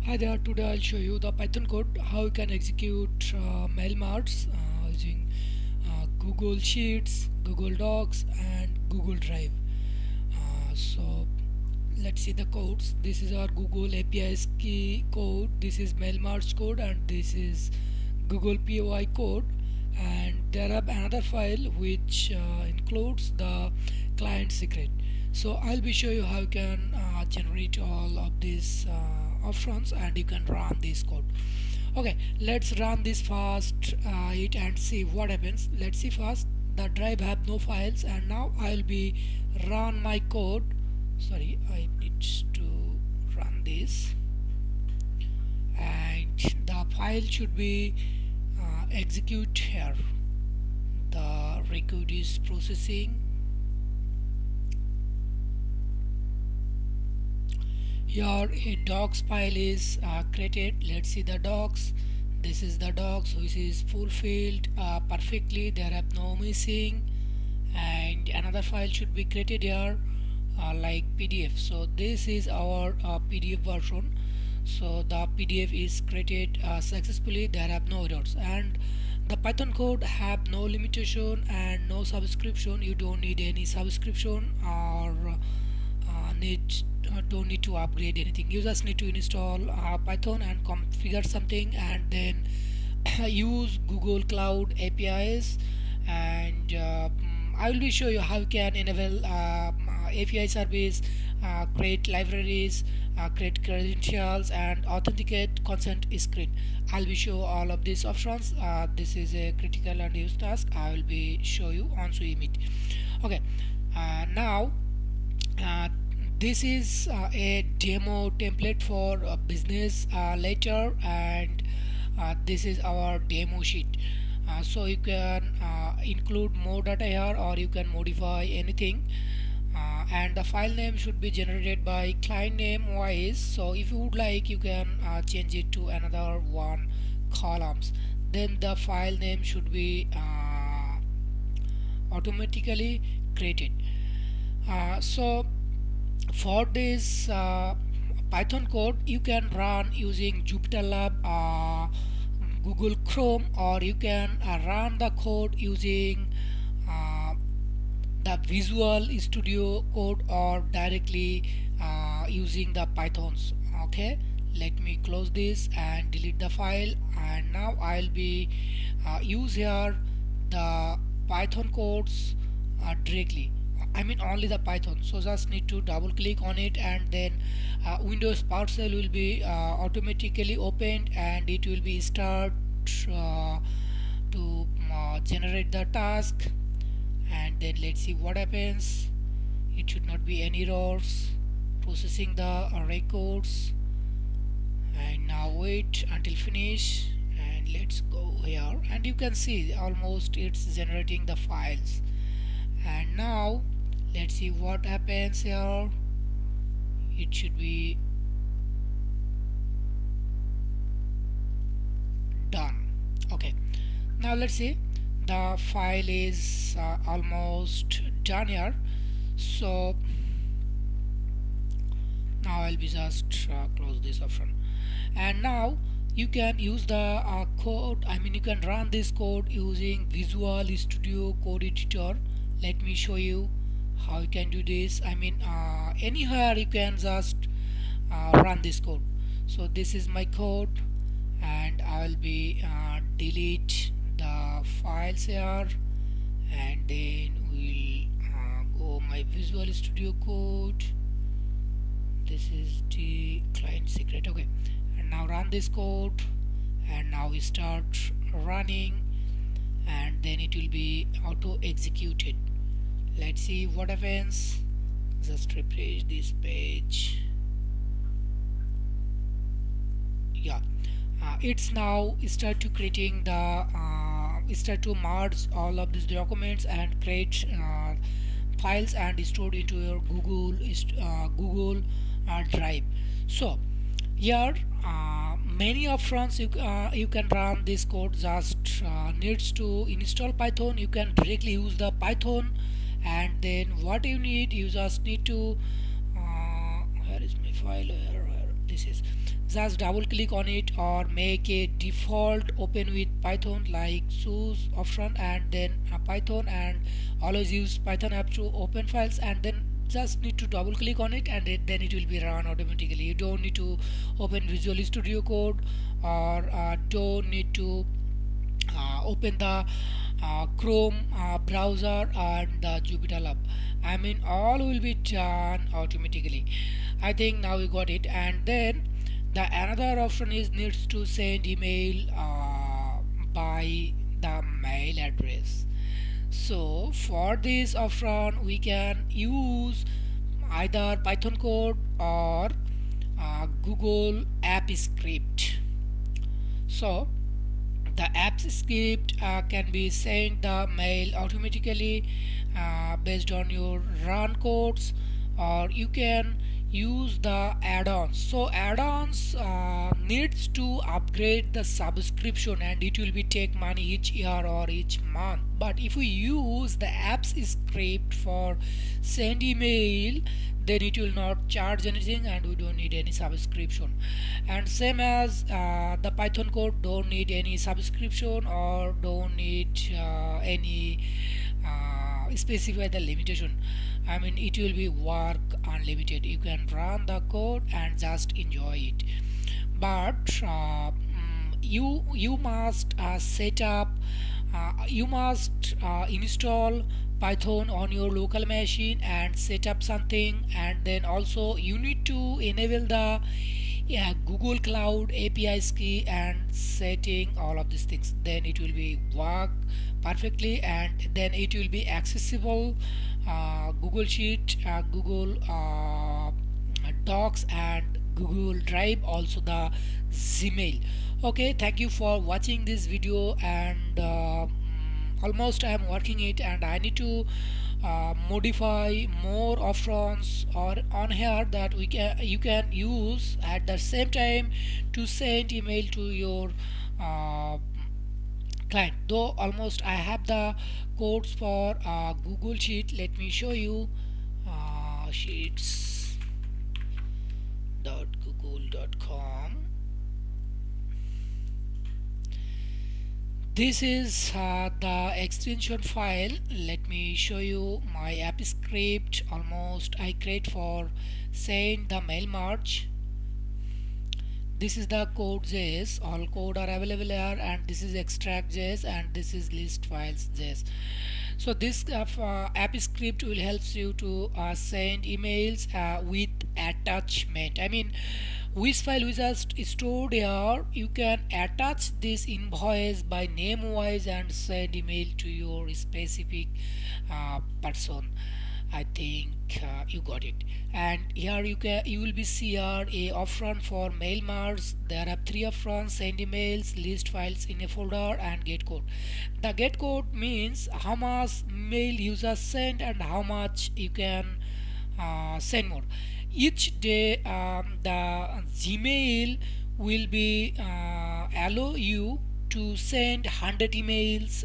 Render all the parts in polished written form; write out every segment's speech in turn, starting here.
Hi there, today I'll show you the Python code how you can execute mail marts using Google Sheets, Google Docs and Google Drive. So let's see the codes. This is our Google API's key code, this is mail marts code, and this is Google POI code. And there are another file which includes the client secret. So I'll be show you how you can generate all of these options and you can run this code. Okay, let's run this fast it and see what happens. Let's see first. The drive have no files, and now I'll be run my code. Sorry, I need to run this, and the file should be execute here. The record is processing. Here a docs file is created. Let's see the docs. This is the docs which is fulfilled perfectly. There are no missing, and another file should be created here like PDF. So this is our PDF version. So the PDF is created successfully. There are no errors, and the Python code have no limitation and no subscription. You don't need any subscription or need don't need to upgrade anything. You just need to install Python and configure something, and then use Google Cloud APIs. And I will show you how you can enable API service, create libraries, create credentials, and authenticate consent screen. I'll be show all of these options. This is a critical and use task. I will be show you on Meet. Okay, now uh, this is a demo template for a business later, and this is our demo sheet. So you can include more data here, or you can modify anything, and the file name should be generated by client name wise. So if you would like, you can change it to another one columns. Then the file name should be automatically created. So for this Python code, you can run using JupyterLab, Google Chrome, or you can run the code using the Visual Studio Code, or directly using the Pythons. Okay, let me close this and delete the file, and now I'll be use here the Python codes directly. I mean only the Python. So just need to double click on it, and then Windows PowerShell will be automatically opened, and it will be start to generate the task. And then let's see what happens. It should not be any errors. Processing the records, and now wait until finish, and let's go here, and you can see almost it's generating the files. And now let's see what happens here. It should be done. Okay, now let's see, the file is almost done here. So now I'll be just close this option, and now you can use the code. I mean, you can run this code using Visual Studio Code Editor. Let me show you how you can do this. I mean, anywhere you can just run this code. So this is my code, and I will be delete the files here, and then we'll go my Visual Studio Code. This is the client secret. Okay, and now run this code, and now we start running, and then it will be auto executed. Let's see what happens. Just refresh this page. Yeah, it's now start to creating the start to merge all of these documents and create files and stored into your Google Drive. So here many options you can run this code. Just needs to install Python. You can directly use the Python, and then what you need, you just need to where is my file? Here, this is just double click on it or make a default open with Python, like choose option and then Python, and always use Python app to open files, and then just need to double click on it, and then it will be run automatically. You don't need to open Visual Studio Code, or don't need to open the Chrome browser and the Jupyter Lab. I mean, all will be done automatically. I think now we got it. And then the another option is needs to send email by the mail address. So for this option we can use either Python code or Google App Script. So the app script can be sent the mail automatically based on your run codes, or you can use the add-ons. So add-ons needs to upgrade the subscription, and it will be take money each year or each month. But if we use the apps script for send email, then it will not charge anything and we don't need any subscription. And same as the Python code don't need any subscription or don't need any specify the limitation. I mean, it will be work unlimited. You can run the code and just enjoy it. But you must set up you must install Python on your local machine and set up something, and then also you need to enable the Google Cloud APIs key and setting all of these things. Then it will be work perfectly, and then it will be accessible Google Sheet, Google Docs, and Google Drive, also the Gmail. Okay, thank you for watching this video, and almost I am working it, and I need to modify more options or on here that we can you can use at the same time to send email to your uh, client. Though almost I have the codes for Google Sheet. Let me show you sheets.google.com. This is the extension file. Let me show you my app script. Almost I create for send the mail merge. This is the code.js. All code are available here, and this is extract.js, and this is list files.js. So this app script will helps you to send emails with attachment. I mean, which file we just stored here, you can attach this invoice by name wise and send email to your specific person. I think you got it. And here you will be see here a option for mail merge. There are three options: send emails, list files in a folder, and get code. The get code means how much mail users send and how much you can send more each day. The Gmail will be allow you to send 100 emails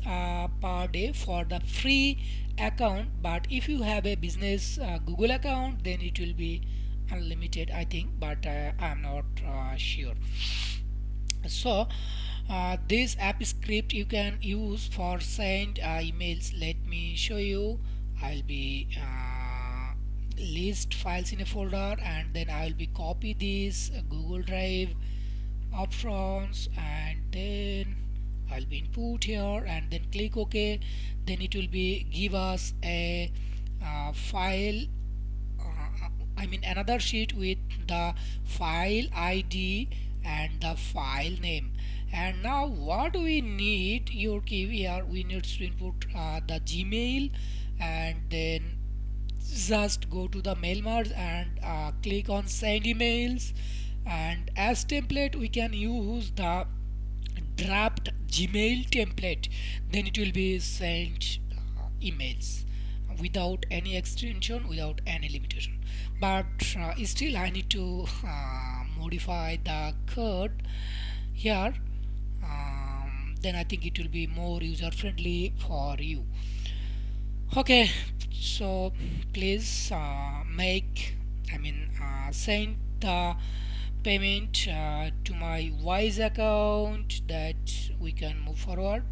per day for the free account, but if you have a business Google account, then it will be unlimited, I think, but I'm not sure. So this app script you can use for send emails. Let me show you. I'll be list files in a folder, and then I will be copy this Google Drive options, and then I'll be input here and then click OK. Then it will be give us a file, I mean another sheet with the file ID and the file name. And now what we need, your key here, we need to input the Gmail, and then just go to the mail merge and click on send emails, and as template we can use the draft Gmail template. Then it will be sent emails without any extension, without any limitation. But still I need to modify the code here. Then I think it will be more user friendly for you. Okay, so please make, I mean, send the payment to my Wise account, that we can move forward.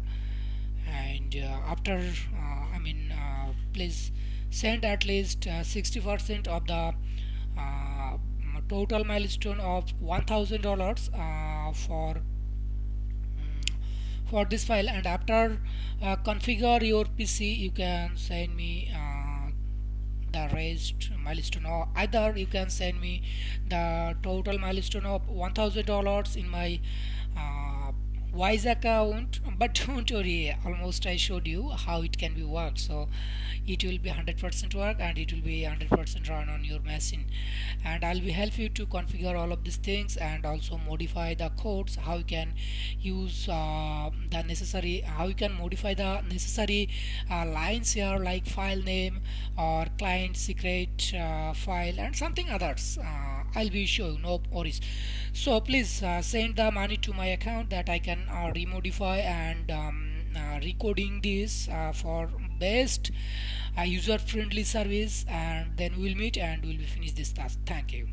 And after please send at least 60% of the total milestone of $1000 for this file. And after configure your PC, you can send me the raised milestone, or either you can send me the total milestone of $1000 in my uh, Wise account. But don't worry, almost I showed you how it can be worked. So it will be 100% work, and it will be 100% run on your machine. And I'll be help you to configure all of these things, and also modify the codes, how you can use the necessary, how you can modify the necessary lines here, like file name or client secret file and something others. I'll be showing, no worries. So please send the money to my account, that I can remodify and recording this for best user friendly service. And then we'll meet and we'll finish this task. Thank you.